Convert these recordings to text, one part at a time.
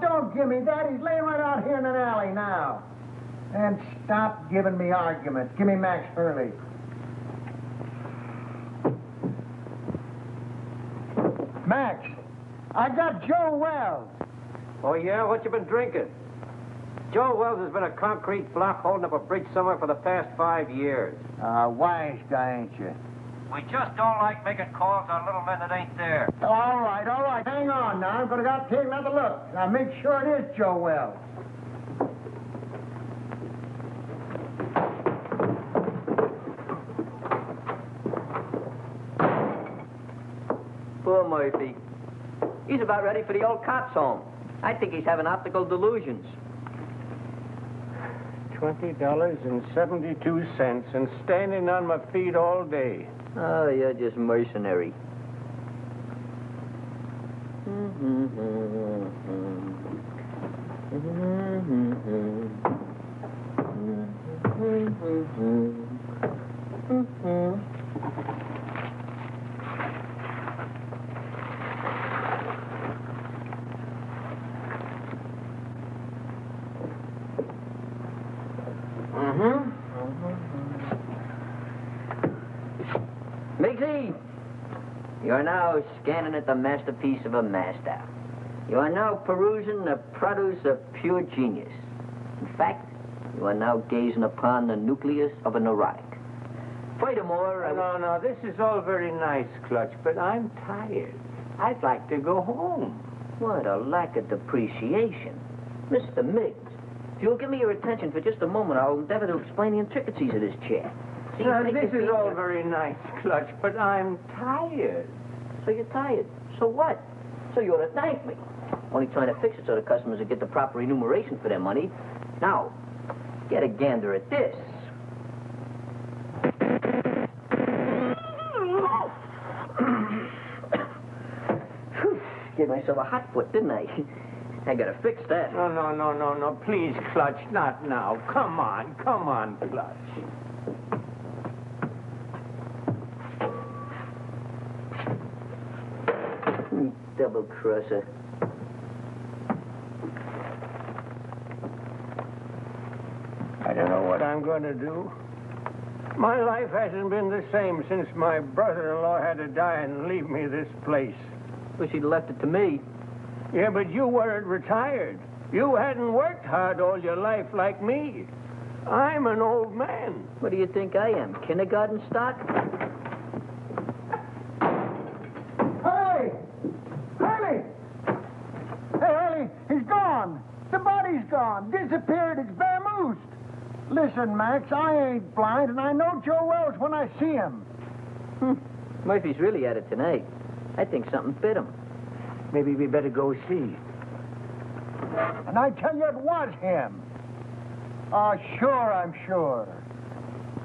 don't give me that. He's laying right out here in an alley now. And stop giving me arguments. Give me Max Hurley. Max, I got Joe Wells. Oh, yeah? What you been drinking? Joe Wells has been a concrete block holding up a bridge somewhere for the past 5 years. Wise guy, ain't you? We just don't like making calls on little men that ain't there. All right. Hang on now. I'm going to take another look. Now, make sure it is Joe Wells. Poor Murphy. He's about ready for the old cops' home. I think he's having optical delusions. $20.72 and standing on my feet all day. Oh, you're just mercenary. Miggsy, you're now scanning at the masterpiece of a master. You are now perusing the produce of pure genius. In fact, you are now gazing upon the nucleus of a neurotic. Furthermore, No, this is all very nice, Clutch, but I'm tired. I'd like to go home. What a lack of depreciation. Mr. Miggs, if you'll give me your attention for just a moment, I'll endeavor to explain the intricacies of this chair. See, This is all very nice, Clutch, but I'm tired. So you're tired. So what? So you ought to thank me. Only trying to fix it so the customers will get the proper remuneration for their money. Now, get a gander at this. Gave myself a hot foot, didn't I? I gotta fix that. No. Please, Clutch, not now. Come on, Clutch. Double crosser. I don't know what I'm going to do. My life hasn't been the same since my brother-in-law had to die and leave me this place. Wish he'd left it to me. Yeah, but you weren't retired. You hadn't worked hard all your life like me. I'm an old man. What do you think I am, kindergarten stock? Hurley, he's gone. The body's gone. Disappeared. It's vamoosed. Listen, Max, I ain't blind, and I know Joe Wells when I see him. Murphy's really at it tonight. I think something bit him. Maybe we better go see. And I tell you, it was him. Oh, sure, I'm sure.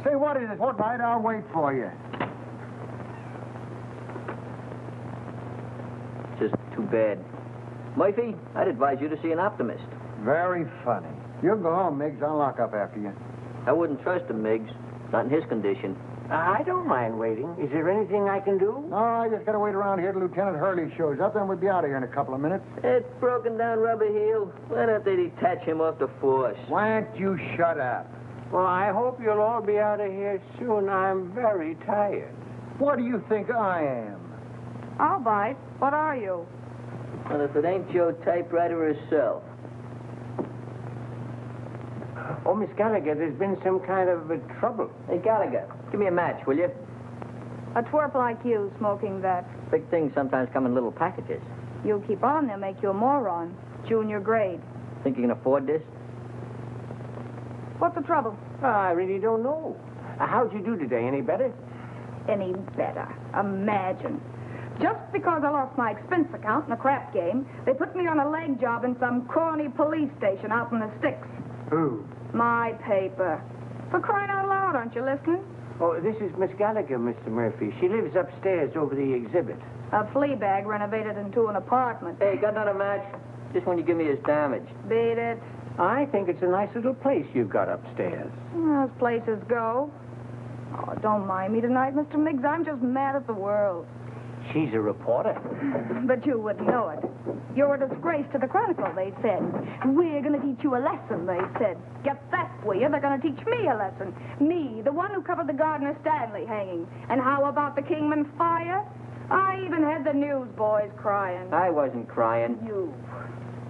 Say, what is it? What night? I'll wait for you. Just too bad. Murphy, I'd advise you to see an optimist. Very funny. You go home, Miggs. I'll lock up after you. I wouldn't trust him, Miggs. Not in his condition. I don't mind waiting. Is there anything I can do? No, I just gotta wait around here till Lieutenant Hurley shows up, then we'll be out of here in a couple of minutes. That broken down rubber heel. Why don't they detach him off the force? Why don't you shut up? Well, I hope you'll all be out of here soon. I'm very tired. What do you think I am? All right. What are you? Well, if it ain't Joe Typewriter herself. Oh, Miss Gallagher, there's been some kind of trouble. Hey, Gallagher, give me a match, will you? A twerp like you smoking that. Big things sometimes come in little packages. You keep on, they'll make you a moron. Junior grade. Think you can afford this? What's the trouble? I really don't know. How'd you do today? Any better? Any better. Imagine. Just because I lost my expense account in a crap game, they put me on a leg job in some corny police station out in the sticks. Who? My paper. For crying out loud, aren't you listening? Oh, this is Miss Gallagher, Mr. Murphy. She lives upstairs over the exhibit. A flea bag renovated into an apartment. Hey, got another match? Just when you give me his damage. Beat it. I think it's a nice little place you've got upstairs. As places go. Oh, don't mind me tonight, Mr. Miggs. I'm just mad at the world. She's a reporter. But you wouldn't know it. You're a disgrace to the Chronicle, they said. We're going to teach you a lesson, they said. Get that, will you? They're going to teach me a lesson. Me, the one who covered the Gardner Stanley hanging. And how about the Kingman fire? I even had the newsboys crying. I wasn't crying. You.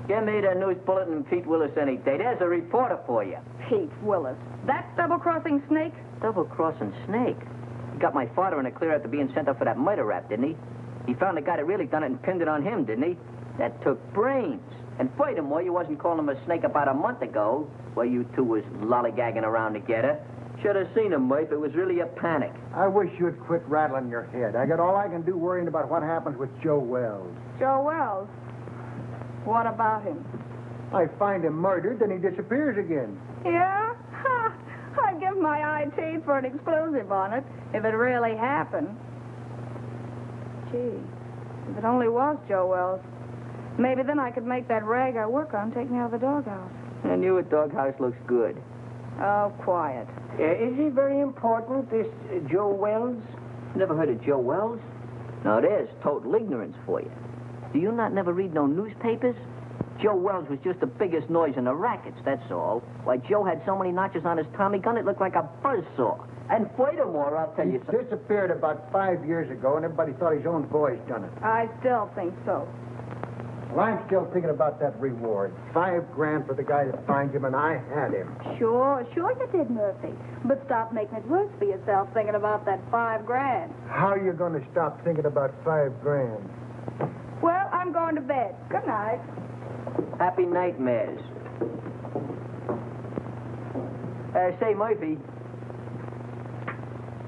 Give me the news bulletin and Pete Willis any day. There's a reporter for you. Pete Willis. That double-crossing snake? Double-crossing snake? He got my father in a clear after being sent up for that murder rap, didn't he? He found the guy that really done it and pinned it on him, didn't he? That took brains. And furthermore, you wasn't calling him a snake about a month ago, while you two was lollygagging around together. Should have seen him, Murph. It was really a panic. I wish you'd quit rattling your head. I got all I can do worrying about what happens with Joe Wells. Joe Wells? What about him? I find him murdered, then he disappears again. Yeah? Ha! I'd give my eye teeth for an explosive on it, if it really happened. Gee, if it only was Joe Wells. Maybe then I could make that rag I work on take me out of the doghouse. I knew a doghouse looks good. Oh, quiet. Is he very important, this Joe Wells? Never heard of Joe Wells? No, there's total ignorance for you. Do you not never read no newspapers? Joe Wells was just the biggest noise in the rackets, that's all. Why, Joe had so many notches on his Tommy gun, it looked like a buzzsaw. And furthermore, I'll tell He you something. disappeared about 5 years ago, and everybody thought his own boys done it. I still think so. Well, I'm still thinking about that reward. $5,000 for the guy that finds him, and I had him. Sure you did, Murphy. But stop making it worse for yourself thinking about that $5,000. How are you going to stop thinking about $5,000? Well, I'm going to bed. Good night. Happy nightmares. Say, Murphy.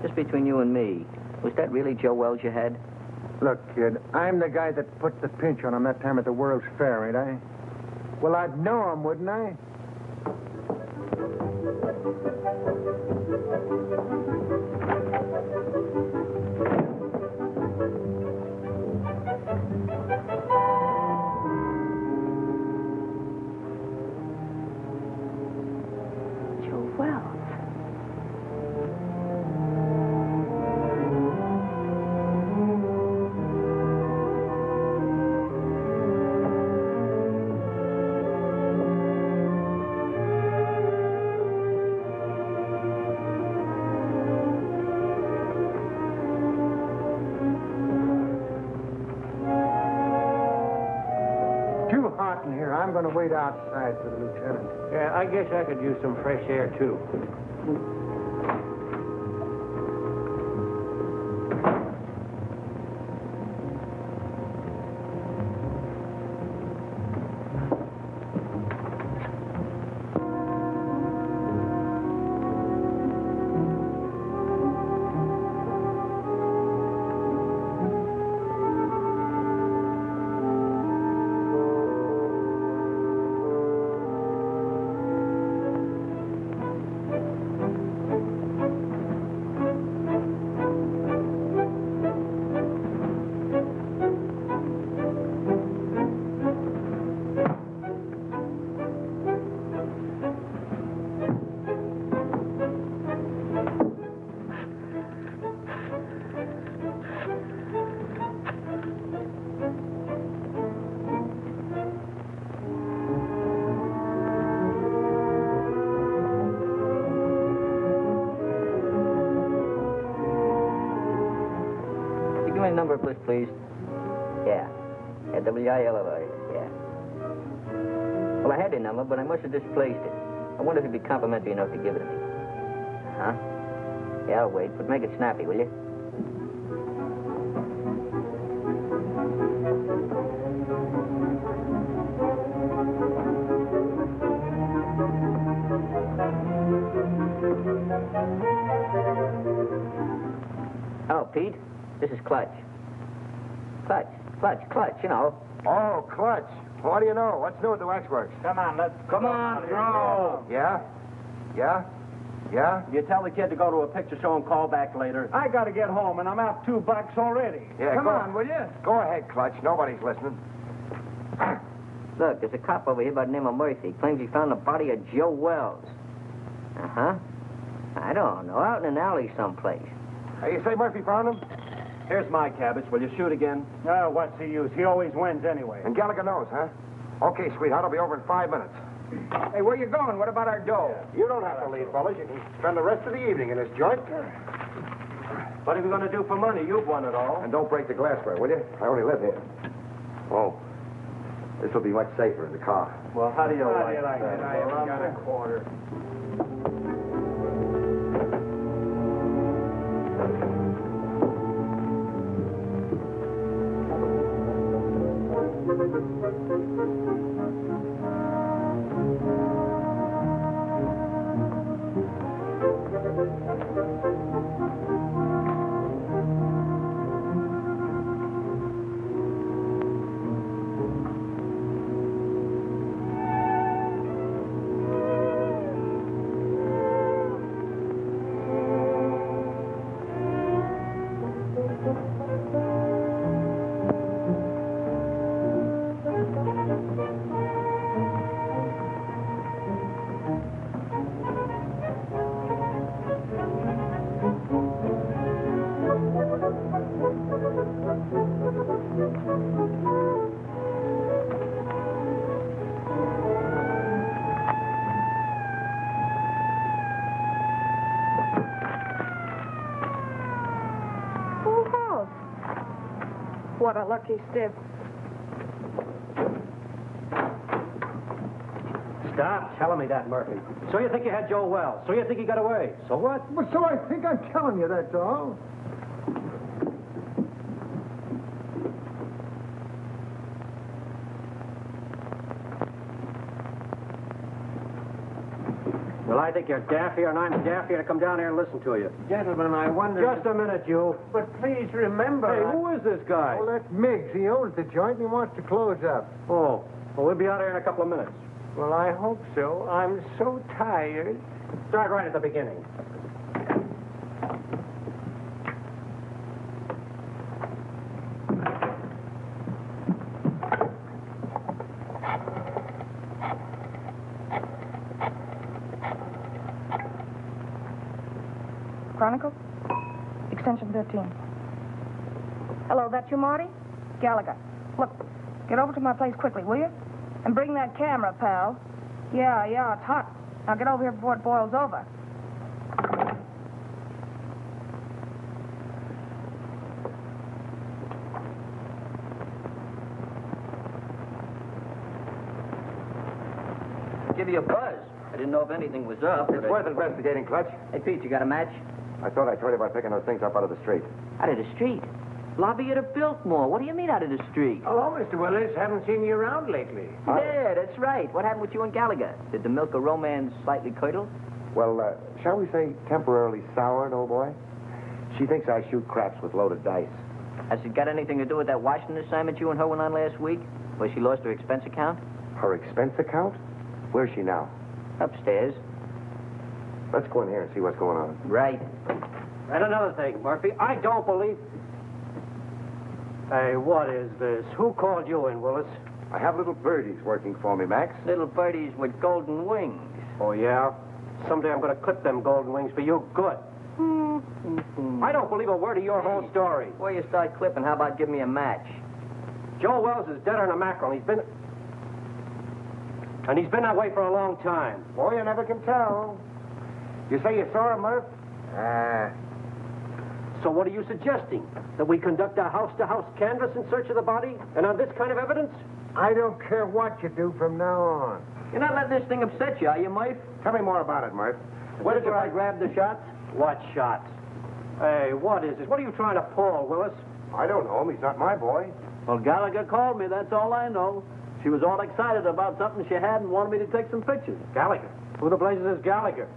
Just between you and me, was that really Joe Wells you had? Look, kid, I'm the guy that put the pinch on him that time at the World's Fair, ain't I? Well, I'd know him, wouldn't I? Joe Wells. Too hot in here. I'm going to wait outside for the lieutenant. Yeah, I guess I could use some fresh air, too. Give me a number of this, please. Yeah. Yeah, W-I-L-L-I. Yeah. Well, I had your number, but I must have displaced it. I wonder if you'd be complimentary enough to give it to me. Huh? Yeah, I'll wait, but make it snappy, will you? Oh, Pete, this is Clutch. Clutch, you know. Oh, Clutch. What do you know? What's new at the waxworks? Come on, throw. Yeah? Yeah? Yeah? You tell the kid to go to a picture show and call back later. I got to get home, and I'm out $2 already. Yeah, Come go on, will you? Go ahead, Clutch. Nobody's listening. Look, there's a cop over here by the name of Murphy. Claims he found the body of Joe Wells. Uh-huh. I don't know, out in an alley someplace. Hey, you say Murphy found him? Here's my cabbage. Will you shoot again? Oh, what's the use? He always wins anyway. And Gallagher knows, huh? Okay, sweetheart, I'll be over in 5 minutes. Hey, where you going? What about our dough? You don't have to leave, fellas. You can spend the rest of the evening in this joint. What are we going to do for money? You've won it all. And don't break the glassware, will you? I only live here. Oh, this will be much safer in the car. Well, how do you like it? I haven't got a quarter. What a lucky stiff. Stop telling me that, Murphy. So you think you had Joe Wells. So you think he got away. So what? Well, so I think I'm telling you, that's all. Well, I think you're daffier and I'm daffier to come down here and listen to you. Gentlemen, I wonder... Just a minute, you. But please remember... Hey, who is this guy? Well, that's Miggs. He owns the joint and he wants to close up. Oh, well, we'll be out here in a couple of minutes. Well, I hope so. I'm so tired. Start right at the beginning. Chronicle? Extension 13. Hello, that you, Marty? Gallagher. Look, get over to my place quickly, will you? And bring that camera, pal. Yeah, it's hot. Now get over here before it boils over. Give you a buzz. I didn't know if anything was up. It's worth investigating, Clutch. Hey, Pete, you got a match? I thought I told you about picking those things up out of the street. Out of the street? Lobby at a Biltmore. What do you mean out of the street? Hello, Mr. Willis. Haven't seen you around lately. Yeah, that's right. What happened with you and Gallagher? Did the milk of romance slightly curdle? Well, shall we say temporarily soured, old boy? She thinks I shoot craps with loaded dice. Has it got anything to do with that Washington assignment you and her went on last week? Where she lost her expense account? Her expense account? Where's she now? Upstairs. Let's go in here and see what's going on. Right. And another thing, Murphy, I don't believe... Hey, what is this? Who called you in, Willis? I have little birdies working for me, Max. Little birdies with golden wings. Oh, yeah? Someday I'm going to clip them golden wings for you good. I don't believe a word of your whole story. Before you start clipping, how about give me a match? Joe Wells is deader than a mackerel. He's been that way for a long time. Boy, you never can tell. You say you saw him, Murph? So what are you suggesting? That we conduct a house-to-house canvass in search of the body? And on this kind of evidence? I don't care what you do from now on. You're not letting this thing upset you, are you, Murph? Tell me more about it, Murph. Where did I grab the shots? What shots? Hey, what is this? What are you trying to pull, Willis? I don't know him. He's not my boy. Well, Gallagher called me, that's all I know. She was all excited about something she had and wanted me to take some pictures. Gallagher? Who the blazes is Gallagher?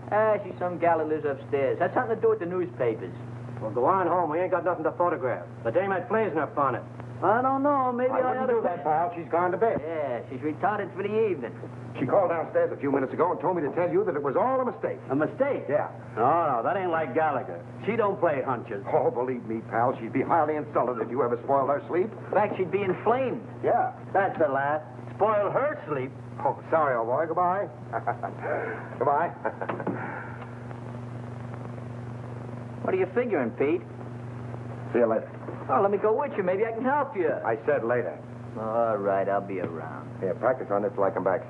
She's some gal who lives upstairs. Has something to do with the newspapers. Well, go on home. We ain't got nothing to photograph. The dame had flares in her bonnet. I don't know, maybe I ought wouldn't to... do that, pal. She's gone to bed. Yeah, she's retarded for the evening. She called downstairs a few minutes ago and told me to tell you that it was all a mistake. A mistake? Yeah. No, that ain't like Gallagher. She don't play hunches. Oh, believe me, pal, she'd be highly insulted if you ever spoiled her sleep. In fact, she'd be inflamed. Yeah. That's the last. Spoil her sleep. Oh, sorry, old boy. Goodbye. Goodbye. What are you figuring, Pete? See you later. Oh, let me go with you. Maybe I can help you. I said later. All right, I'll be around. Here, practice on this till I come back.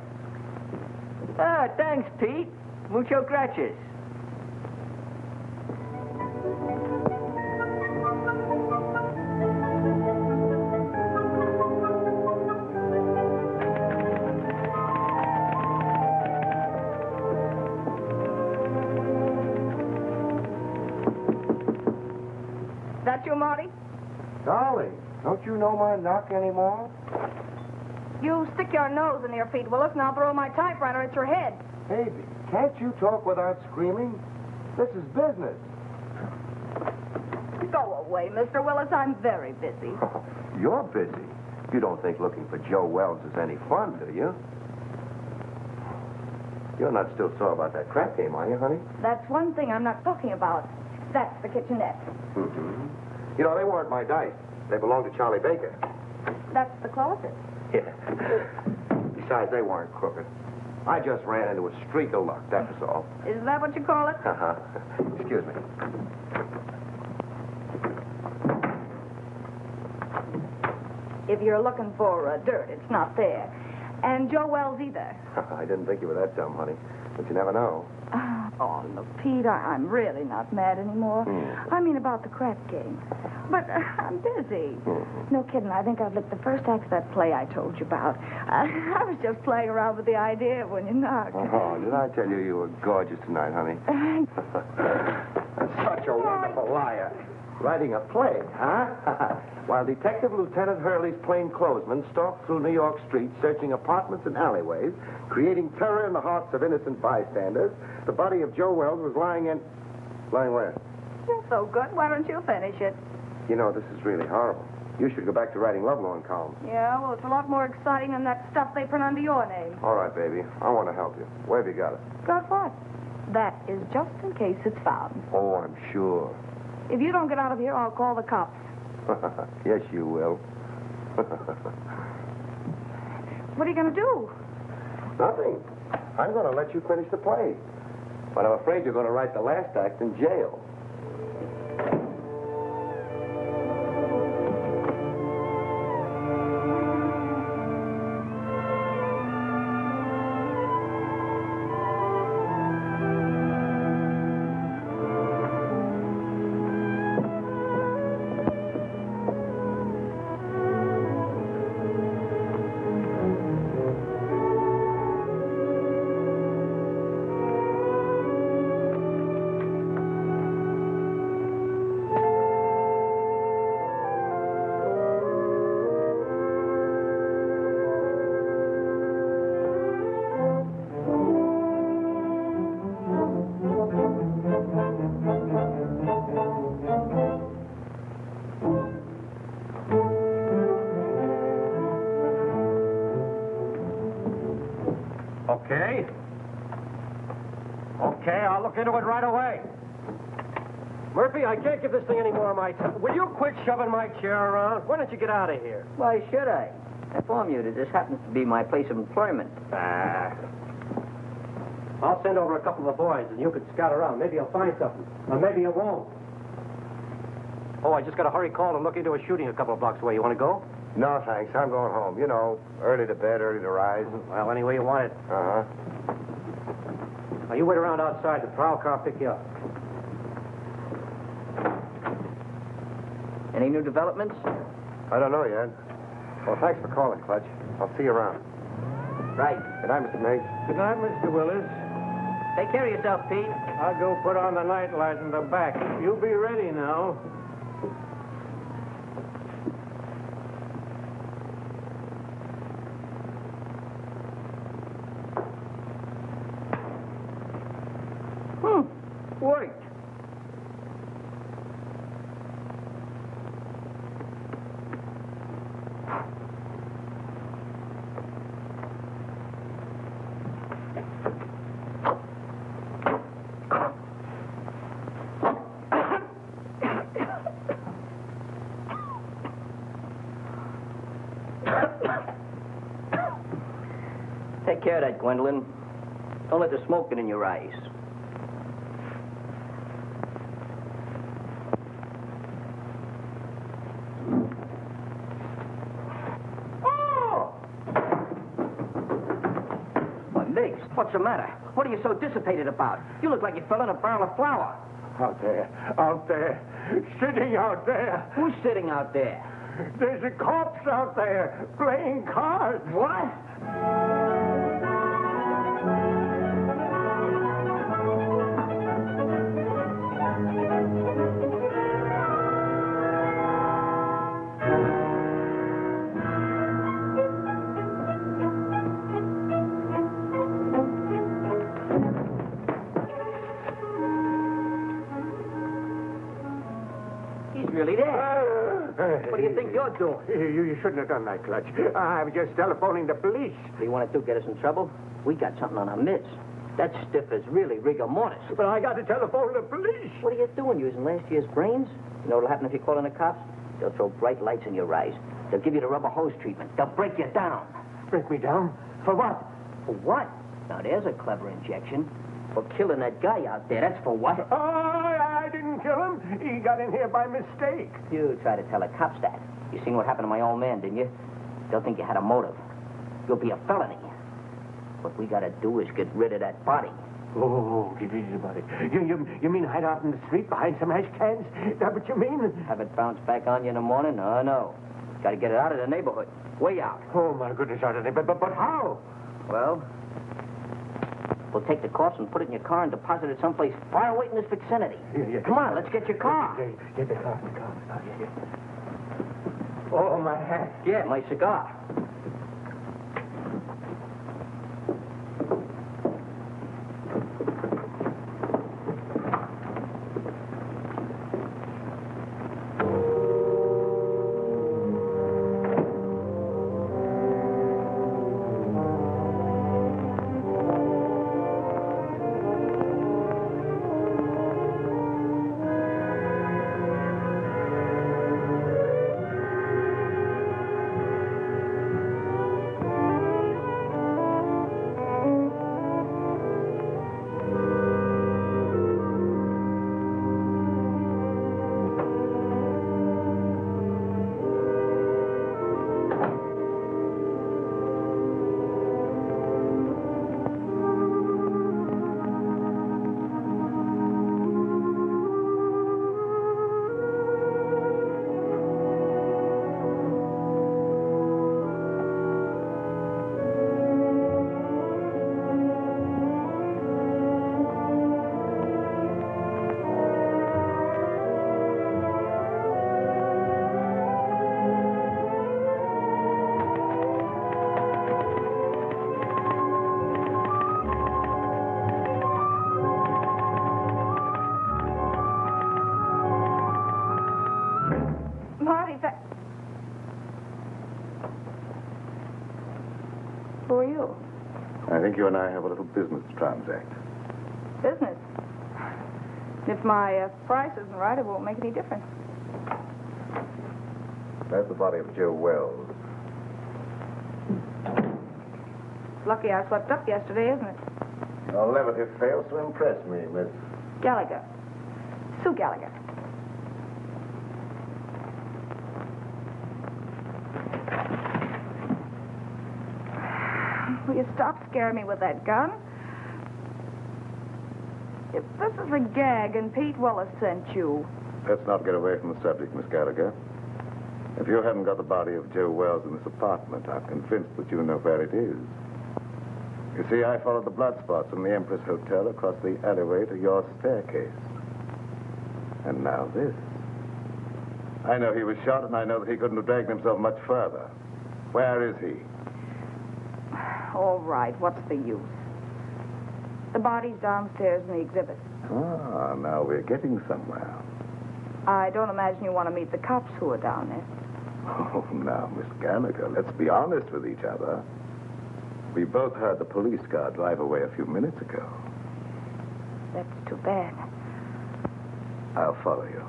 Ah, thanks, Pete. Mucho gracias. That you, Marty? Darling, don't you know my knock anymore? You stick your nose in your feet, Willis, and I'll throw my typewriter at your head. Baby, can't you talk without screaming? This is business. Go away, Mr. Willis. I'm very busy. You're busy. You don't think looking for Joe Wells is any fun, do you? You're not still sore about that crap game, are you, honey? That's one thing I'm not talking about. That's the kitchenette. Mm-hmm. You know, they weren't my dice. They belonged to Charlie Baker. That's the closet. Yeah. Besides, they weren't crooked. I just ran into a streak of luck, that was all. Is that what you call it? Uh-huh. Excuse me. If you're looking for dirt, it's not there. And Joe Wells either. I didn't think you were that dumb, honey. But you never know. Oh, look, Pete, I'm really not mad anymore. I mean about the crap game. But I'm busy. No kidding. I think I've licked the first act of that play I told you about. I was just playing around with the idea when you knocked. Oh, did I tell you you were gorgeous tonight, honey? Such a wonderful liar. Writing a play, huh? While Detective Lieutenant Hurley's plainclothesmen stalked through New York streets, searching apartments and alleyways, creating terror in the hearts of innocent bystanders, the body of Joe Wells was lying in... Lying where? You're so good. Why don't you finish it? You know, this is really horrible. You should go back to writing lovelorn columns. Yeah, well, it's a lot more exciting than that stuff they print under your name. All right, baby. I want to help you. Where have you got it? Got what? That is just in case it's found. Oh, I'm sure. If you don't get out of here, I'll call the cops. Yes, you will. What are you going to do? Nothing. I'm going to let you finish the play. But I'm afraid you're going to write the last act in jail. Okay, I'll look into it right away. Murphy, I can't give this thing any more of my time. Will you quit shoving my chair around? Why don't you get out of here? Why should I? I inform you that this happens to be my place of employment. I'll send over a couple of boys, and you can scout around. Maybe you'll find something. Or maybe you won't. Oh, I just got a hurry call to look into a shooting a couple of blocks away. You want to go? No, thanks. I'm going home. You know, early to bed, early to rise. Well, any way you want it. Uh-huh. Now, you wait around outside. The prowl car will pick you up. Any new developments? I don't know yet. Well, thanks for calling, Clutch. I'll see you around. Right. Good night, Mr. Miggs. Good night, Mr. Willis. Take care of yourself, Pete. I'll go put on the night light in the back. You be ready now. Worked. Take care of that, Gwendolyn. Don't let the smoke get in your eyes. What's the matter? What are you so dissipated about? You look like you fell in a barrel of flour. Out there, sitting out there. Who's sitting out there? There's a corpse out there playing cards. What? Really there. What do you think you're doing? You shouldn't have done that, Clutch. I was just telephoning the police. What do you want to do, get us in trouble? We got something on our midst. That stiff is really rigor mortis. But I got to telephone the police. What are you doing, using last year's brains? You know what'll happen if you call in the cops? They'll throw bright lights in your eyes. They'll give you the rubber hose treatment. They'll break you down. Break me down? For what? For what? Now, there's a clever injection. For killing that guy out there, that's for what? Oh, I didn't kill him. He got in here by mistake. You try to tell the cops that. You seen what happened to my old man, didn't you? They'll think you had a motive. You'll be a felony. What we gotta do is get rid of that body. Oh, get rid of the body. You mean hide out in the street behind some ash cans? Is that what you mean? Have it bounce back on you in the morning? Oh, no. Gotta get it out of the neighborhood. Way out. Oh, my goodness, out of there. But how? Well, we'll take the corpse and put it in your car and deposit it someplace far away in this vicinity. Yeah. Come on, let's get your car. Get the car. Yeah. Oh, my hat. Yeah, my cigar. Who are you? I think you and I have a little business to transact. Business? If my price isn't right, it won't make any difference. That's the body of Joe Wells. Lucky I slept up yesterday, isn't it? Your levity fails to impress me, Miss. Gallagher. Sue Gallagher. Will you stop scaring me with that gun? If this is a gag and Pete Wallace sent you... Let's not get away from the subject, Miss Gallagher. If you haven't got the body of Joe Wells in this apartment, I'm convinced that you know where it is. You see, I followed the blood spots from the Empress Hotel across the alleyway to your staircase. And now this. I know he was shot, and I know that he couldn't have dragged himself much further. Where is he? All right, what's the use? The body's downstairs in the exhibit. Ah, now we're getting somewhere. I don't imagine you want to meet the cops who are down there. Oh, now, Miss Gallagher, let's be honest with each other. We both heard the police car drive away a few minutes ago. That's too bad. I'll follow you.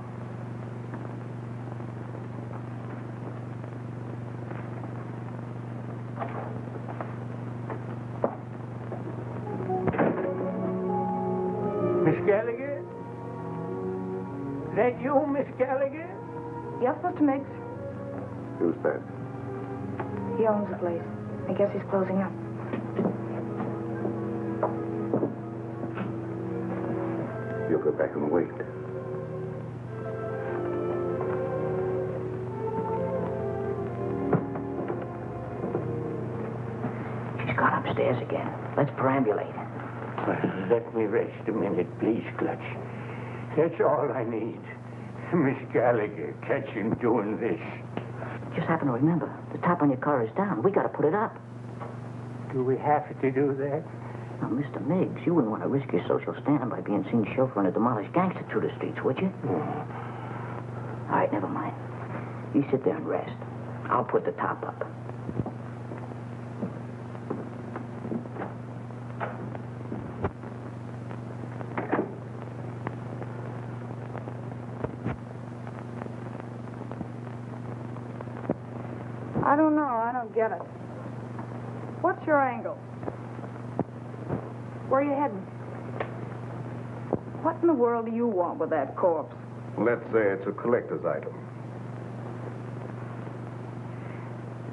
Miss Gallagher? Is that you, Miss Gallagher? Yes, Mr. Miggs. Who's that? He owns the place. I guess he's closing up. go back and wait. She's gone upstairs again. Let's perambulate. Well, let me rest a minute, please, Clutch. That's all I need. Miss Gallagher, catch him doing this. Just happen to remember, the top on your car is down. We got to put it up. Do we have to do that? Now, Mr. Miggs, you wouldn't want to risk your social standing by being seen chauffeuring a demolished gangster through the streets, would you? All right, never mind. You sit there and rest. I'll put the top up. I don't know. I don't get it. What's your angle? Where are you heading? What in the world do you want with that corpse? Let's say it's a collector's item.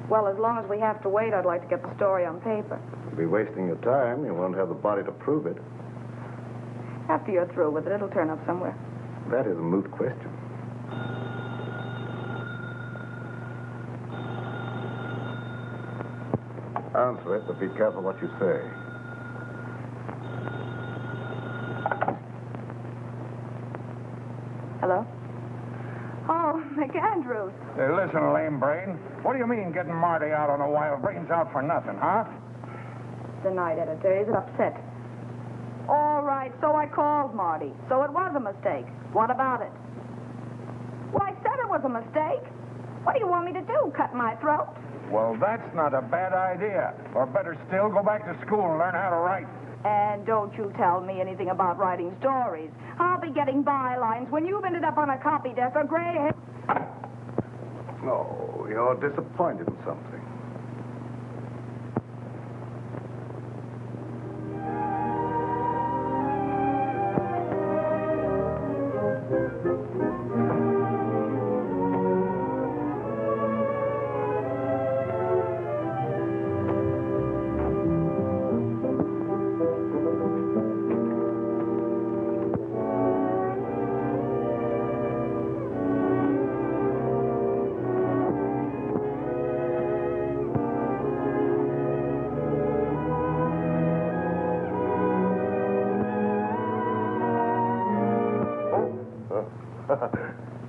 Well, as long as we have to wait, I'd like to get the story on paper. You'll be wasting your time. You won't have the body to prove it. After you're through with it, it'll turn up somewhere. That is a moot question. Answer it, but be careful what you say. Hello? Oh, McAndrews. Hey, listen, lame brain. What do you mean getting Marty out on a wild brains out for nothing, huh? The night editor. Is it upset? All right, so I called Marty. So it was a mistake. What about it? Well, I said it was a mistake. What do you want me to do, cut my throat? Well, that's not a bad idea. Or better still, go back to school and learn how to write. And don't you tell me anything about writing stories. I'll be getting bylines when you've ended up on a copy desk or gray hair. Oh, you're disappointed in something.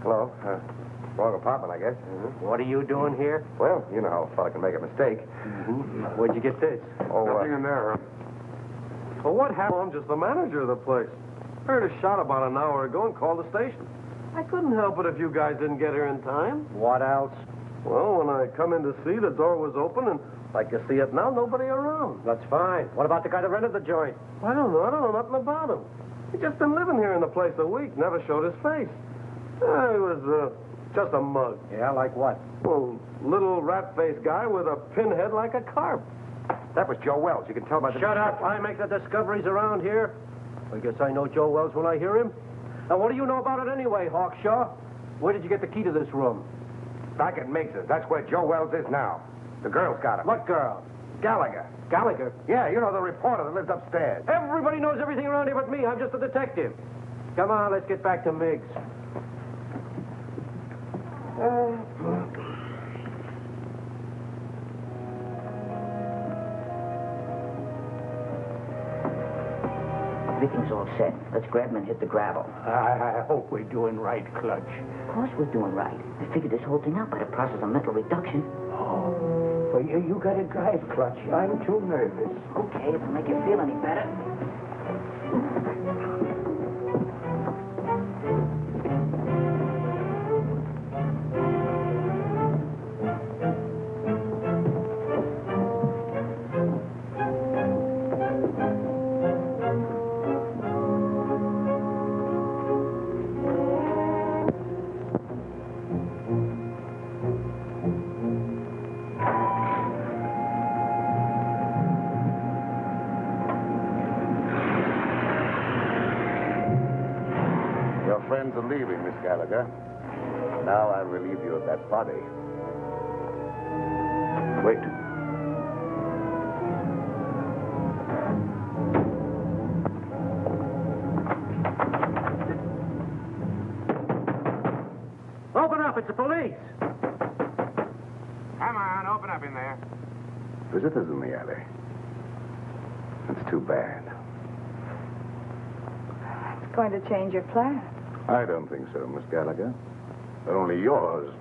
Hello. Wrong apartment, I guess. What are you doing here? Well, you know how a fella can make a mistake. Where'd you get this? Oh, Nothing in there, huh? Well, what happened? I'm just the manager of the place. Heard a shot about an hour ago and called the station. I couldn't help it if you guys didn't get here in time. What else? Well, when I come in to see, the door was open, and like you see it now, nobody around. That's fine. What about the guy that rented the joint? I don't know. I don't know nothing about him. He just been living here in the place a week, never showed his face. He was just a mug. Yeah, like what? Well, little rat-faced guy with a pinhead like a carp. that was Joe Wells. You can tell by the... Shut up. I make the discoveries around here. I guess I know Joe Wells when I hear him. Now, what do you know about it anyway, Hawkshaw? Where did you get the key to this room? Back at Miggs's. That's where Joe Wells is now. The girl's got him. What girl? Gallagher. Gallagher? Yeah, you know, the reporter that lives upstairs. Everybody knows everything around here but me. I'm just a detective. Come on, let's get back to Miggs. Everything's all set. Let's grab him and hit the gravel. I hope we're doing right, Clutch. Of course we're doing right. I figured this whole thing out by the process of mental reduction. Oh, well, you gotta drive, Clutch. I'm too nervous. Okay, if it'll make you feel any better. Friends are leaving, Miss Gallagher. Now I'll relieve you of that body. Wait. it's the police. Come on, open up in there. Visitors in the alley. That's too bad. It's going to change your plan. I don't think so, Miss Gallagher. But only yours.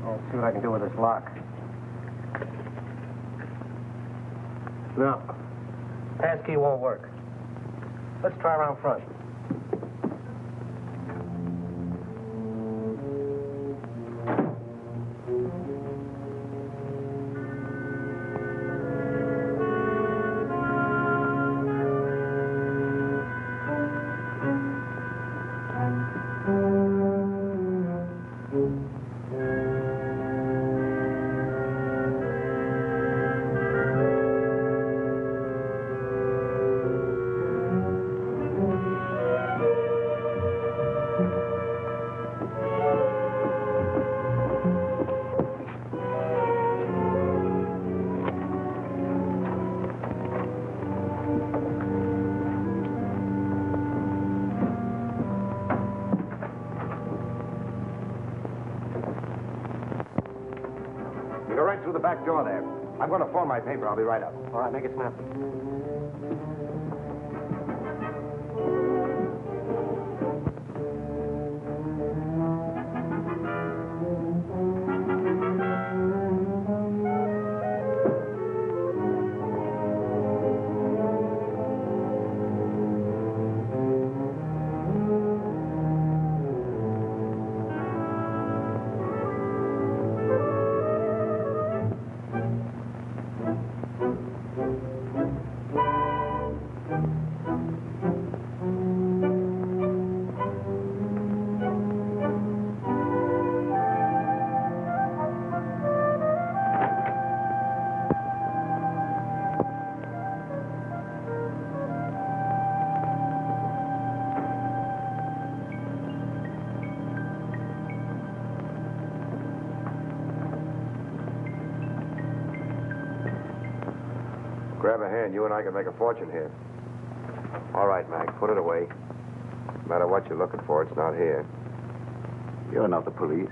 I'll see what I can do with this lock. No. Passkey won't work. Let's try around front. Go right through the back door there. I'm going to phone my paper. I'll be right up. All right, make it snappy. Grab a hand. You and I can make a fortune here. All right, Mac. Put it away. No matter what you're looking for, it's not here. You're not the police?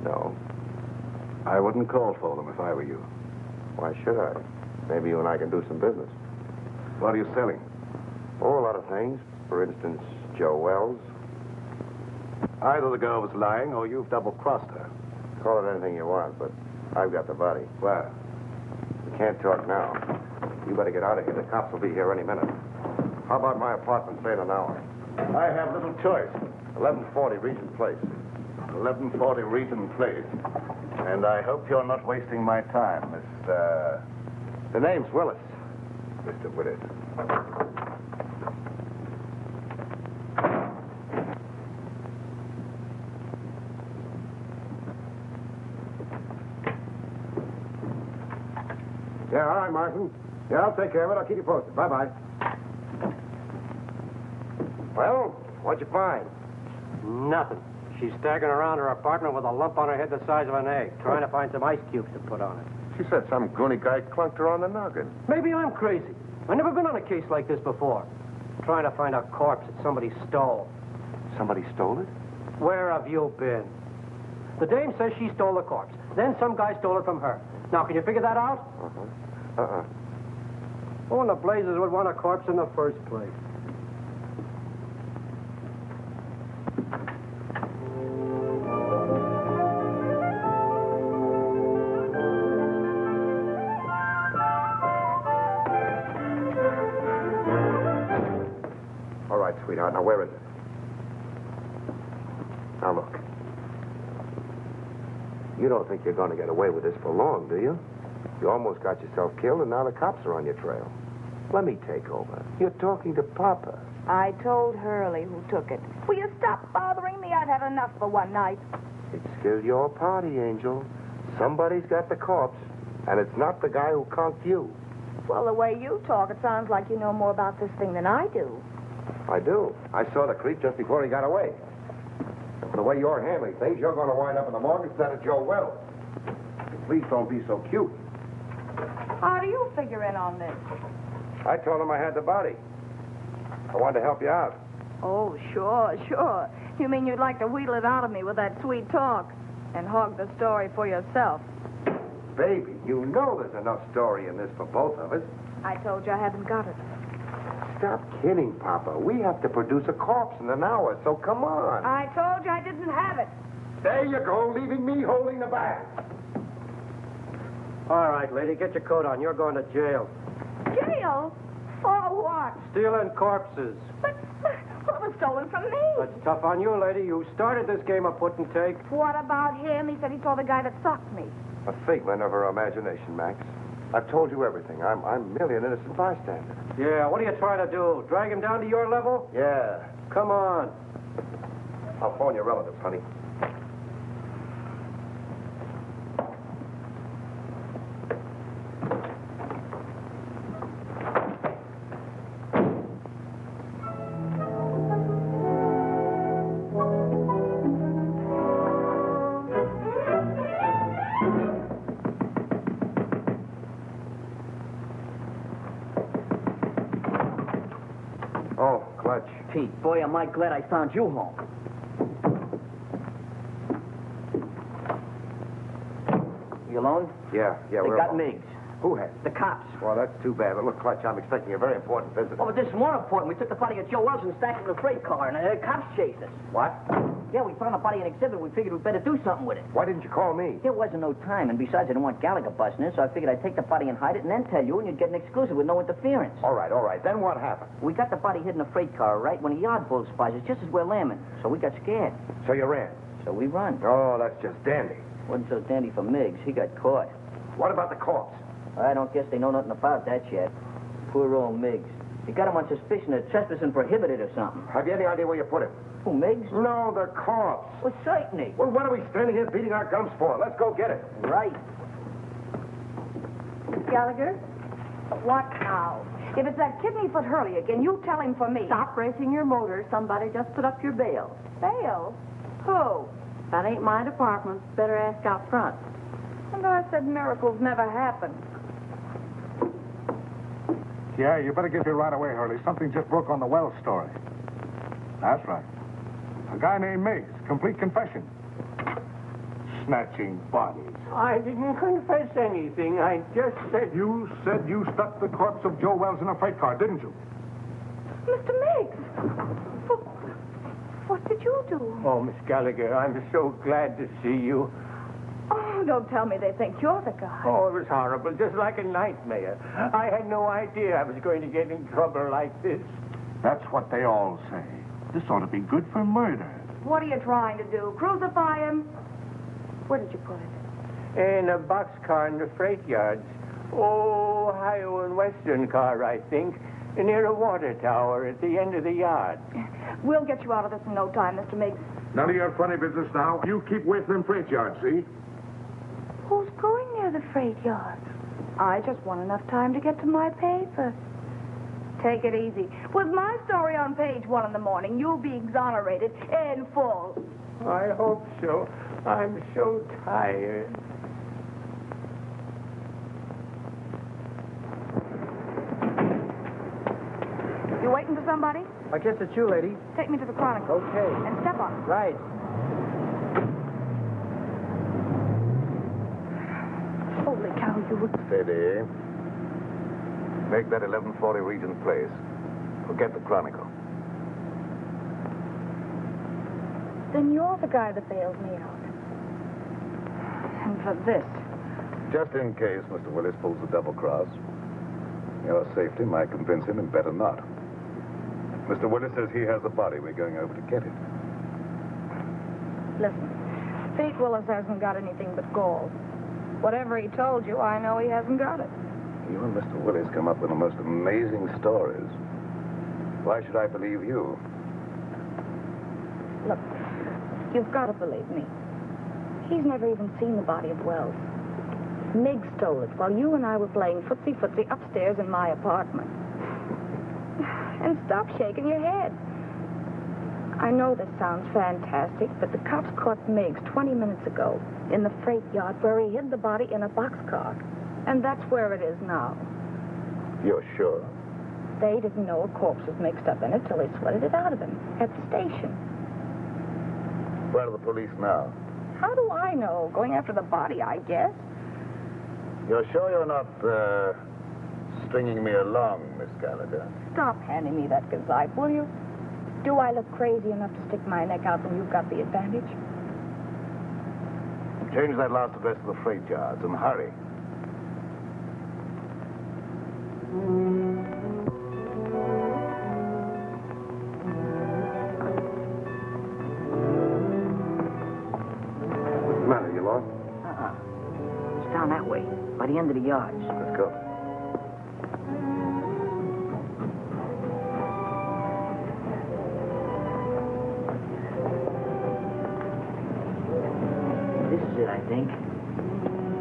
No. I wouldn't call for them if I were you. Why should I? Maybe you and I can do some business. What are you selling? Oh, a lot of things. For instance, Joe Wells. Either the girl was lying or you've double-crossed her. Call it anything you want, but I've got the body. Where? We can't talk now. You better get out of here. The cops will be here any minute. How about my apartment, say in an hour? I have little choice. 1140 Regent Place. 1140 Regent Place. And I hope you're not wasting my time, Mr... The name's Willis. Mr. Willis. Yeah, all right, Martin. Yeah, I'll take care of it. I'll keep you posted. Bye-bye. Well, what'd you find? Nothing. She's staggering around her apartment with a lump on her head the size of an egg, trying to find some ice cubes to put on it. She said some goony guy clunked her on the noggin. Maybe I'm crazy. I've never been on a case like this before. Trying to find a corpse that somebody stole. Somebody stole it? Where have you been? The dame says she stole the corpse. Then some guy stole it from her. Now, can you figure that out? Who in the blazes would want a corpse in the first place? All right, sweetheart. Now, where is it? Now, look. You don't think you're going to get away with this for long, do you? You almost got yourself killed, and now the cops are on your trail. Let me take over. You're talking to Papa. I told Hurley who took it. Will you stop bothering me? I've had enough for one night. It's still your party, Angel. Somebody's got the corpse, and it's not the guy who conked you. Well, the way you talk, it sounds like you know more about this thing than I do. I do. I saw the creep just before he got away. The way you're handling things, you're going to wind up in the morgue instead of Joe Wells. Please don't be so cute. How do you figure in on this? I told him I had the body. I wanted to help you out. Oh, sure, sure. You mean you'd like to wheedle it out of me with that sweet talk and hog the story for yourself? Baby, you know there's enough story in this for both of us. I told you I haven't got it. Stop kidding, Papa. We have to produce a corpse in an hour, so come on. I told you I didn't have it. There you go, leaving me holding the bag. All right, lady, get your coat on. You're going to jail. Jail? For what? Stealing corpses. But what was stolen from me? That's tough on you, lady. You started this game of put and take. What about him? He said he saw the guy that socked me. A figment of her imagination, Max. I've told you everything. I'm merely an innocent bystander. Yeah, what are you trying to do? Drag him down to your level? Yeah. Come on. I'll phone your relatives, honey. Oh, Clutch. Pete, boy, am I glad I found you home. You alone? Yeah, They we're got alone. Miggs. Who has? The cops. Well, that's too bad. But look, Clutch, I'm expecting a very important visitor. Oh, but this is more important. We took the body of Joe Wells and stacked it in a freight car, and the cops chased us. What? Yeah, we found the body in exhibit. We figured we'd better do something with it. Why didn't you call me? There wasn't no time, and besides, I didn't want Gallagher busting in, so I figured I'd take the body and hide it and then tell you, and you'd get an exclusive with no interference. All right. Then what happened? We got the body hid in a freight car, right, when a yard bull spies us just as we're lambing. So we got scared. So you ran? So we run. Oh, that's just dandy. Wasn't so dandy for Miggs. He got caught. What about the corpse? I don't guess they know nothing about that yet. Poor old Miggs. They got him on suspicion of trespassing prohibited or something. Have you any idea where you put him? Who, Miggs? No, the corpse. Well, certainly. Well, what are we standing here beating our gums for? Let's go get it. Right. Gallagher? What now? If it's that kidney-foot Hurley again, you tell him for me. Stop racing your motor. Somebody just put up your bail. Bail? Who? That ain't my department. Better ask out front. And I said miracles never happen. Yeah, you better get here right away, Hurley. Something just broke on the Wells story. That's right. A guy named Miggs. Complete confession. Snatching bodies. I didn't confess anything. I just said... You said you stuck the corpse of Joe Wells in a freight car, didn't you? Mr. Miggs! What did you do? Oh, Miss Gallagher, I'm so glad to see you. Oh, don't tell me they think you're the guy. Oh, it was horrible, just like a nightmare. I had no idea I was going to get in trouble like this. That's what they all say. This ought to be good for murder. What are you trying to do? Crucify him? Where did you put it? In a boxcar in the freight yards. Oh, Ohio and Western car, I think. Near a water tower at the end of the yard. We'll get you out of this in no time, Mr. Miggs. None of your funny business now. You keep away from them freight yards, see? Who's going near the freight yard? I just want enough time to get to my paper. Take it easy. With my story on page 1 in the morning, you'll be exonerated in full. I hope so. I'm so tired. You waiting for somebody? I guess it's you, lady. Take me to the Chronicle. Okay. And step on it. Right. Holy cow, you were... Steady. Make that 1140 Regent Place. Forget the Chronicle. Then you're the guy that bailed me out. And for this. Just in case Mr. Willis pulls the double cross, your safety might convince him and better not. Mr. Willis says he has the body. We're going over to get it. Listen, Pete Willis hasn't got anything but gall. Whatever he told you, I know he hasn't got it. You and Mr. Willis come up with the most amazing stories. Why should I believe you? Look, you've got to believe me. He's never even seen the body of Wells. Miggs stole it while you and I were playing footsie-footsie upstairs in my apartment. And stop shaking your head. I know this sounds fantastic, but the cops caught Miggs 20 minutes ago in the freight yard where he hid the body in a boxcar. And that's where it is now. You're sure? They didn't know a corpse was mixed up in it till they sweated it out of him at the station. Where are the police now? How do I know? Going after the body, I guess. You're sure you're not, stringing me along, Miss Gallagher? Stop handing me that gazzite, will you? Do I look crazy enough to stick my neck out when you've got the advantage? Change that last address to the freight yards and hurry. What's the matter? You lost? It's down that way, by the end of the yards. Let's go. This is it, I think.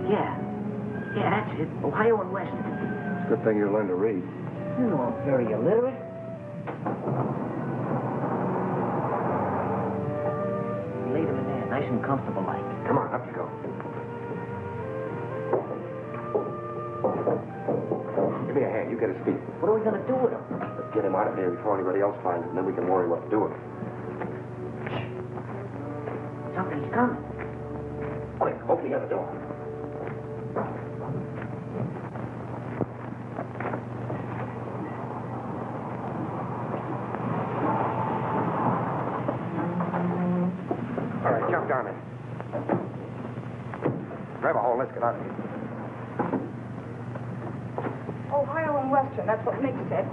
Yeah, that's it. Ohio and West. It's a good thing you learned to read. You know I'm very illiterate. We laid him in there, nice and comfortable like. Come on, up you go. Give me a hand. You get his feet. What are we going to do with him? Let's get him out of here before anybody else finds him, and then we can worry what to do with him. Something's coming. Quick, open the other door. All right, jump down in. Grab a hole, let's get out of here. Ohio and Western, that's what Mick said.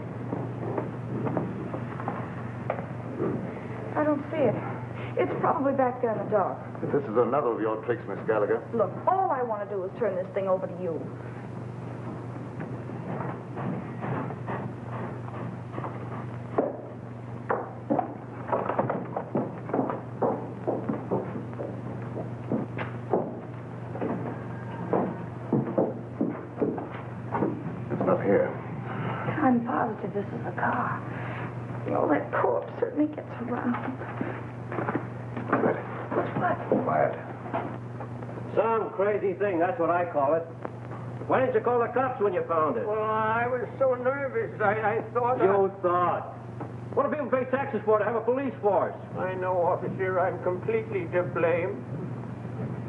I don't see it. It's probably back there in the dark. If this is another of your tricks, Miss Gallagher. Look, all I want to do is turn this thing over to you. It's not here. I'm positive this is a car. You know, that corpse certainly gets around. Ready. What? Quiet. Some crazy thing, that's what I call it. Why didn't you call the cops when you found it? Well, I was so nervous. I thought... You thought. What do people pay taxes for to have a police force? I know, officer. I'm completely to blame.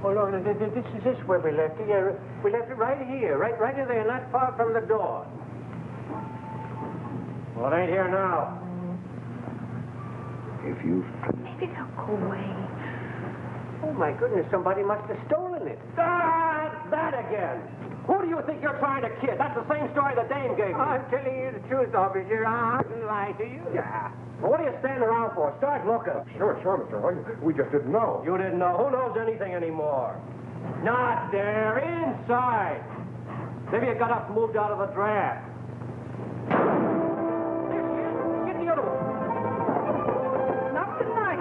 Hold on. This is where we left it. Yeah, we left it right here. Right in there, not far from the door. Well, it ain't here now. If you... Maybe they'll go away. Oh, my goodness. Somebody must have stolen it. Ah, that again. Who do you think you're trying to kid? That's the same story the dame gave me. I'm telling you the truth, officer. I didn't lie to you. Yeah. Well, what are you standing around for? Start looking. Sure, Mr. Hoy. We just didn't know. You didn't know. Who knows anything anymore? Not there. Inside. Maybe you got up and moved out of the draft. Get the other one. Not tonight.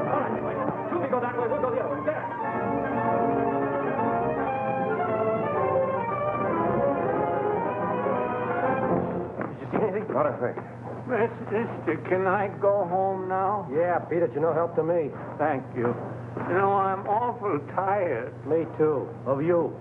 All right, wait. Two of you go that way. We'll go the other way. There. Did you see anything? Not a thing. Mister, can I go home now? Yeah, Peter, it's no help to me. Thank you. You know, I'm awful tired. Me too. Of you.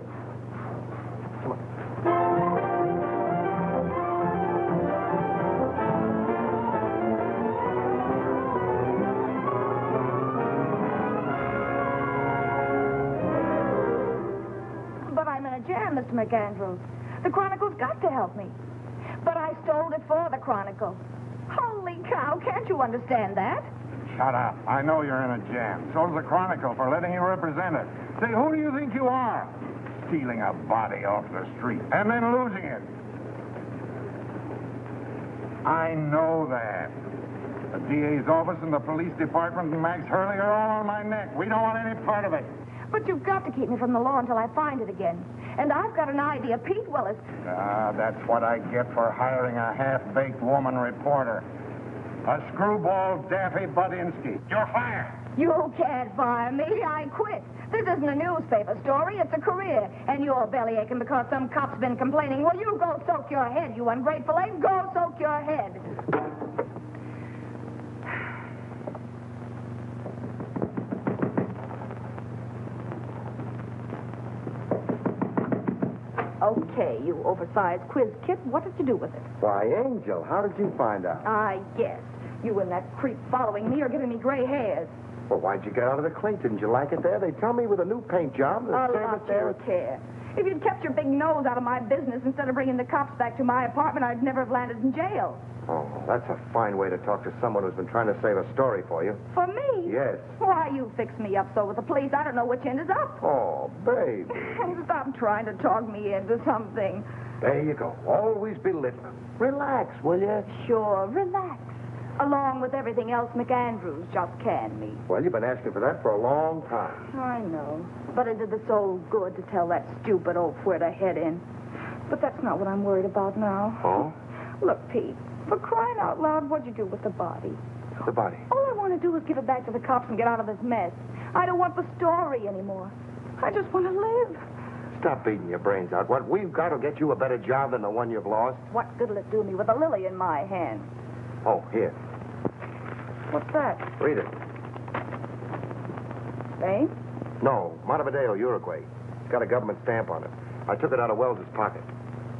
But I'm in a jam, Mr. McAndrews. The Chronicle's got to help me. But I stole it for the Chronicle. Holy cow, can't you understand that? Shut up. I know you're in a jam. So's the Chronicle for letting you represent it. Say, who do you think you are? Stealing a body off the street and then losing it. I know that. The DA's office and the police department and Max Hurley are all on my neck. We don't want any part of it. But you've got to keep me from the law until I find it again. And I've got an idea. Pete Willis... Ah, that's what I get for hiring a half-baked woman reporter. A screwball Daffy Budinsky. You're fired. You can't fire me. I quit. This isn't a newspaper story. It's a career. And you're bellyaching because some cop's been complaining. Well, you go soak your head, you ungrateful ape. Go soak your head. Okay, you oversized quiz kit. What did you do with it? Why, Angel, how did you find out? I guess. You and that creep following me are giving me gray hairs. Well, why'd you get out of the clink? Didn't you like it there? They tell me with a new paint job, the A service lot there... you care. If you'd kept your big nose out of my business instead of bringing the cops back to my apartment, I'd never have landed in jail. Oh, that's a fine way to talk to someone who's been trying to save a story for you. For me? Yes. Why, you fix me up so with the police, I don't know which end is up. Oh, baby. Stop trying to talk me into something. There you go. Always belittling. Relax, will you? Sure, relax. Along with everything else McAndrews just canned me. Well, you've been asking for that for a long time. I know. But it did the soul good to tell that stupid oaf where to head in. But that's not what I'm worried about now. Oh? Look, Pete, for crying out loud, what'd you do with the body? The body? All I want to do is give it back to the cops and get out of this mess. I don't want the story anymore. I just want to live. Stop beating your brains out. What we've got will get you a better job than the one you've lost. What good'll it do me with a lily in my hand? Oh, here. What's that? Read it. Spain? No, Montevideo, Uruguay. It's got a government stamp on it. I took it out of Wells's pocket.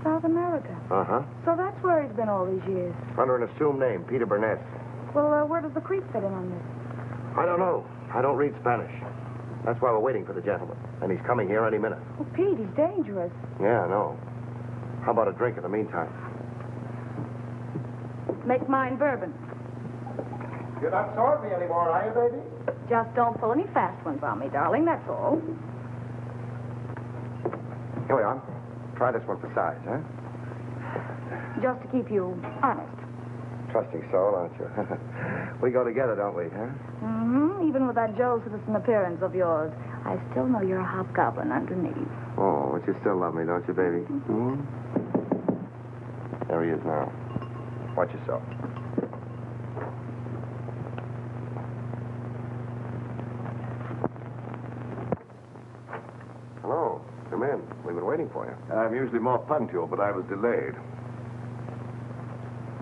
South America. Uh-huh. So that's where he's been all these years. Under an assumed name, Peter Burnett. Well, where does the creep fit in on this? I don't know. I don't read Spanish. That's why we're waiting for the gentleman. And he's coming here any minute. Oh, Pete, he's dangerous. Yeah, I know. How about a drink in the meantime? Make mine bourbon. You're not sorting me anymore, are you, baby? Just don't pull any fast ones on me, darling, that's all. Here we are. Try this one for size, huh? Just to keep you honest. Trusting soul, aren't you? We go together, don't we, huh? Mm-hmm. Even with that Joe citizen appearance of yours, I still know you're a hobgoblin underneath. Oh, but you still love me, don't you, baby? Mm-hmm. There he is now. Watch yourself. Hello. Come in. We've been waiting for you. I'm usually more punctual, but I was delayed.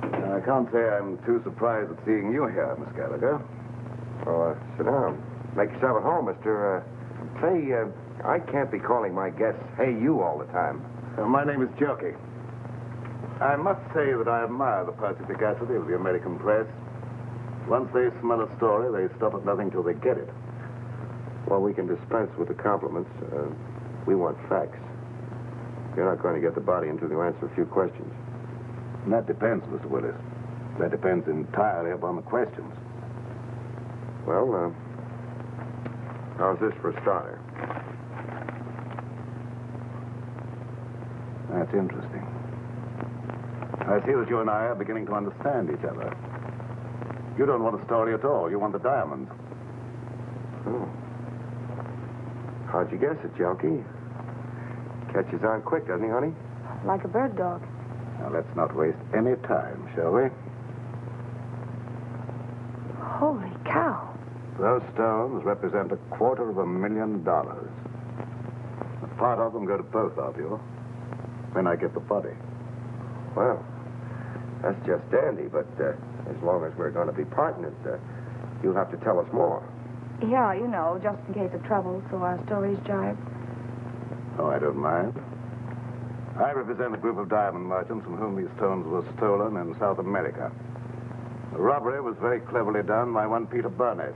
I can't say I'm too surprised at seeing you here, Miss Gallagher. Well, sit down. Make yourself at home, mister. Say, I can't be calling my guests, hey, you all the time. My name is Jelke. I must say that I admire the perspicacity of the American press. Once they smell a story, they stop at nothing till they get it. Well, we can dispense with the compliments. We want facts. You're not going to get the body until you answer a few questions. And that depends, Mr. Willis. That depends entirely upon the questions. Well, how's this for a starter? That's interesting. I see that you and I are beginning to understand each other. You don't want a story at all. You want the diamonds. Oh. How'd you guess it, Jelke? Catches on quick, doesn't he, honey? Like a bird dog. Now, let's not waste any time, shall we? Holy cow. Those stones represent $250,000. A part of them go to both of you. Then I get the body. Well, that's just dandy, but as long as we're going to be partners, you'll have to tell us more. Yeah, you know, just in case of trouble, so our stories jive. Oh, I don't mind. I represent a group of diamond merchants from whom these stones were stolen in South America. The robbery was very cleverly done by one Peter Burnett.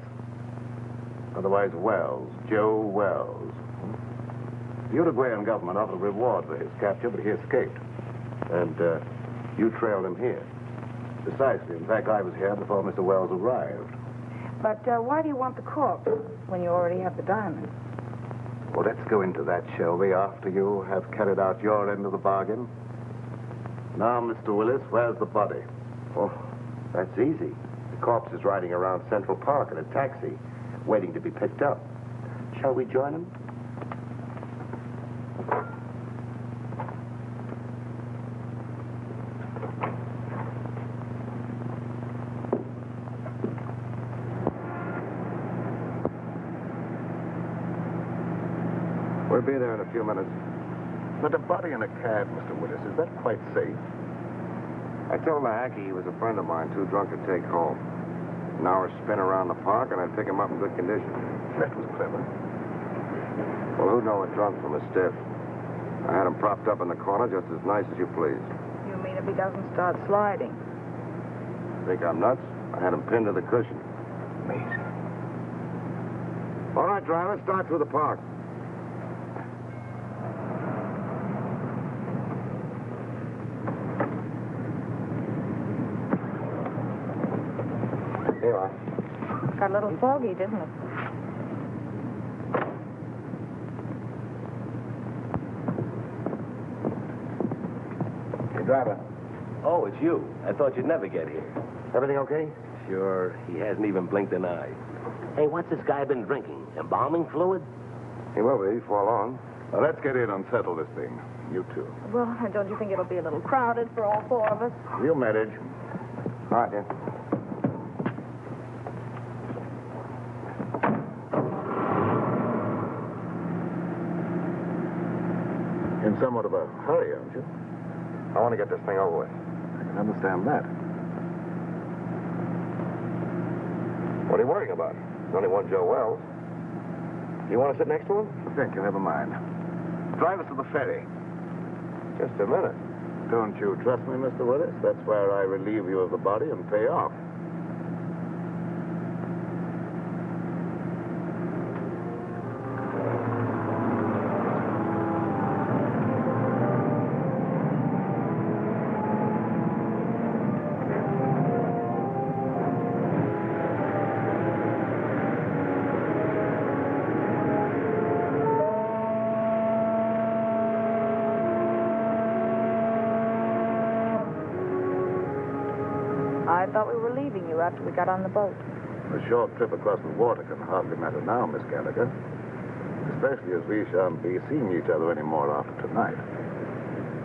Otherwise Wells, Joe Wells. The Uruguayan government offered a reward for his capture, but he escaped. And you trailed him here? Precisely. In fact, I was here before Mr. Wells arrived. But why do you want the corpse when you already have the diamond? Well, let's go into that, shall we, after you have carried out your end of the bargain? Now, Mr. Willis, where's the body? Oh, that's easy. The corpse is riding around Central Park in a taxi, waiting to be picked up. Shall we join him? We'll be there in a few minutes. But a body in a cab, Mr. Willis, is that quite safe? I told the hacky he was a friend of mine, too drunk to take home. An hour spin around the park, and I'd pick him up in good condition. That was clever. Well, who'd know a drunk from a stiff? I had him propped up in the corner just as nice as you please. You mean if he doesn't start sliding? Think I'm nuts? I had him pinned to the cushion. Amazing. All right, driver, start through the park. Here you are. Got a little foggy, didn't it? Hey, driver. Oh, it's you. I thought you'd never get here. Everything okay? Sure. He hasn't even blinked an eye. Hey, what's this guy been drinking? Embalming fluid? He will be before long. Well, let's get in and settle this thing. You two. Well, don't you think it'll be a little crowded for all four of us? You manage. All right, then. In somewhat of a hurry, aren't you? I want to get this thing over with. I can understand that. What are you worrying about? There's only one Joe Wells. You want to sit next to him? Thank you, never mind. Drive us to the ferry. Just a minute. Don't you trust me, Mr. Willis? That's where I relieve you of the body and pay off. I thought we were leaving you after we got on the boat. A short trip across the water can hardly matter now, Miss Gallagher. Especially as we shan't be seeing each other anymore after tonight.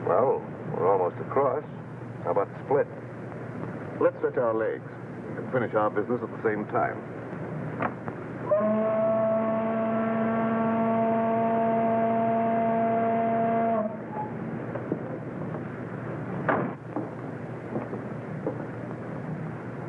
Well, we're almost across. How about the split? Let's stretch our legs. We can finish our business at the same time.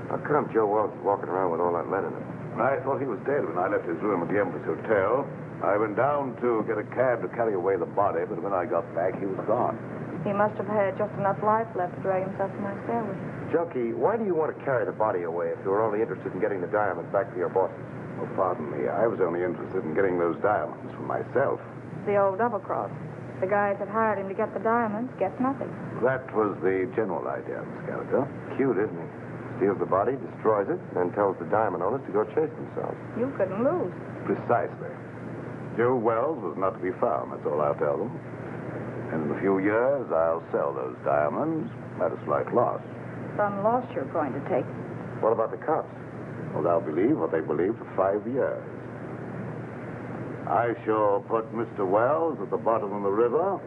How come Joe Wells is walking around with all that lead in him? I thought he was dead when I left his room at the Empress Hotel. I went down to get a cab to carry away the body, but when I got back, he was gone. He must have had just enough life left to drag himself to my stairway. Jelke, why do you want to carry the body away if you were only interested in getting the diamonds back to your bosses? Oh, pardon me. I was only interested in getting those diamonds for myself. The old double-cross. The guys that hired him to get the diamonds get nothing. That was the general idea, Miss Gallagher. Cute, isn't he? Steals the body, destroys it, then tells the diamond owners to go chase themselves. You couldn't lose. Precisely. Joe Wells was not to be found, that's all I'll tell them. And in a few years, I'll sell those diamonds at a slight loss. Some loss you're going to take. What about the cops? Well, they'll believe what they believe for 5 years. I shall put Mr. Wells at the bottom of the river,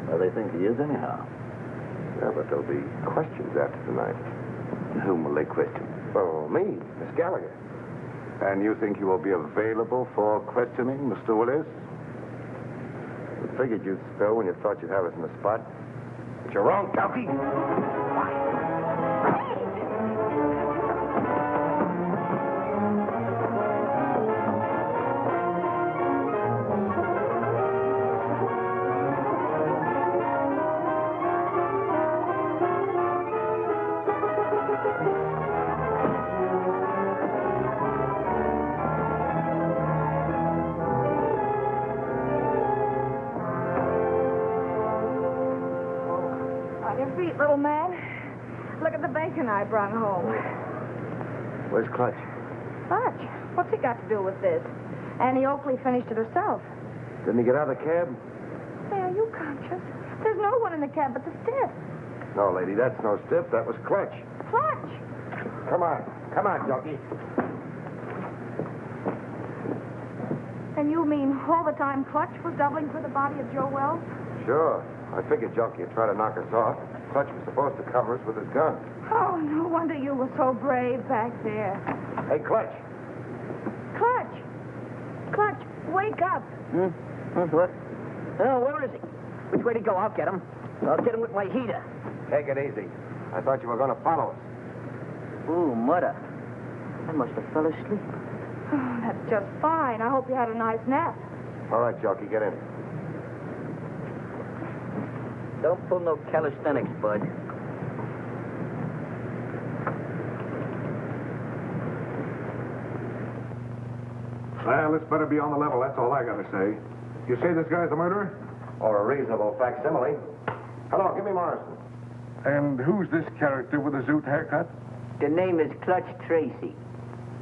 where they think he is anyhow. Yeah, but there'll be questions after tonight. And whom will they question? Oh, me, Miss Gallagher. And you think you will be available for questioning, Mr. Willis? I figured you'd spill when you thought you'd have us in the spot. But you're wrong, Jelke. Little man, look at the bacon I brought home. Where's Clutch? Clutch? What's he got to do with this? Annie Oakley finished it herself. Didn't he get out of the cab? Say, are you conscious? There's no one in the cab but the stiff. No, lady, that's no stiff. That was Clutch. Clutch? Come on. Come on, Jelke. And you mean all the time Clutch was doubling for the body of Joe Wells? Sure. I figured Jelke would try to knock us off. Clutch was supposed to cover us with his gun. Oh, no wonder you were so brave back there. Hey, Clutch. Clutch! Clutch, wake up. What? Oh, where is he? Which way to go? I'll get him. I'll get him with my heater. Take it easy. I thought you were going to follow us. Ooh, mother. I must have fell asleep. Oh, that's just fine. I hope you had a nice nap. All right, Jelke, get in. Don't pull no calisthenics, bud. Well, this better be on the level, that's all I gotta say. You say this guy's the murderer? Or a reasonable facsimile. Hello, give me Morrison. And who's this character with the zoot haircut? The name is Clutch Tracy.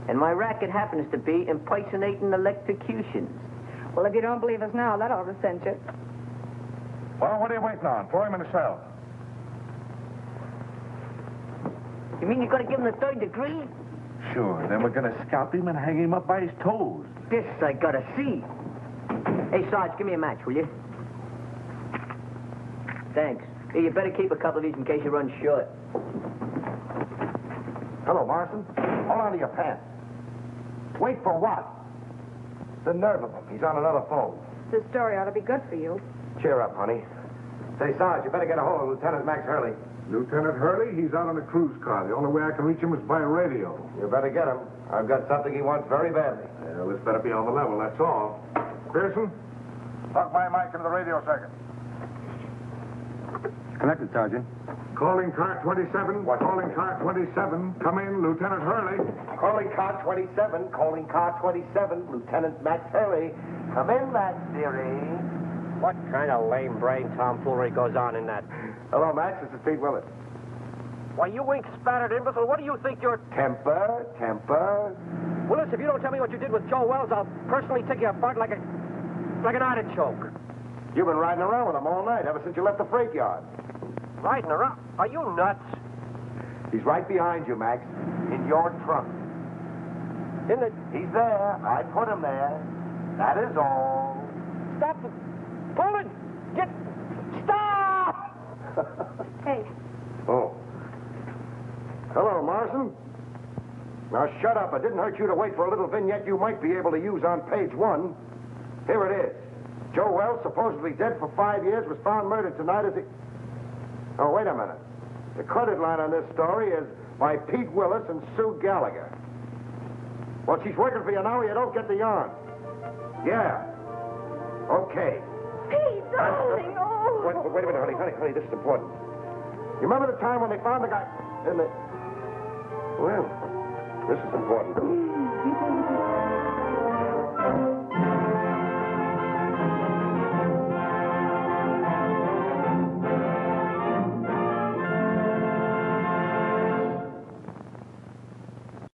And my racket happens to be impersonating electrocutions. Well, if you don't believe us now, that ought to cinch it. Well, what are you waiting on? Throw him in the cell. You mean you're going to give him the 3rd degree? Sure, then we're gonna scalp him and hang him up by his toes. This I gotta see. Hey, Sarge, give me a match, will you? Thanks. Hey, you better keep a couple of these in case you run short. Hello, Morrison. Hold on to your pants. Wait for what? The nerve of him. He's on another phone. This story ought to be good for you. Cheer up, honey. Say, Sarge, you better get a hold of Lieutenant Max Hurley. Lieutenant Hurley, he's out on a cruise car. The only way I can reach him is by radio. You better get him. I've got something he wants very badly. Well, this better be on the level, that's all. Pearson, plug my mic into the radio circuit. Connected, Sergeant. Calling car 27. What? Calling car 27. Come in, Lieutenant Hurley. Calling car 27. Calling car 27. Lieutenant Max Hurley. Come in, Max, dearie. What kind of lame brain tomfoolery goes on in that? Hello, Max. This is Pete Willis. Why, you ink-spattered imbecile, what do you think you're... Temper. Willis, if you don't tell me what you did with Joe Wells, I'll personally take you apart like an artichoke. You've been riding around with him all night, ever since you left the freight yard. Riding around? Are you nuts? He's right behind you, Max. In your trunk. In the... He's there. I put him there. That is all. Stop the... Pull it! Get... Stop! Hey. Oh. Hello, Morrison. Now, shut up. It didn't hurt you to wait for a little vignette you might be able to use on page 1. Here it is. Joe Wells, supposedly dead for 5 years, was found murdered tonight as he... Oh, wait a minute. The credit line on this story is by Pete Willis and Sue Gallagher. Well, she's working for you now, or you don't get the yarn. Yeah. Okay. Pete, darling, oh. Wait a minute, honey, this is important. You remember the time when they found the guy in the... Well, this is important.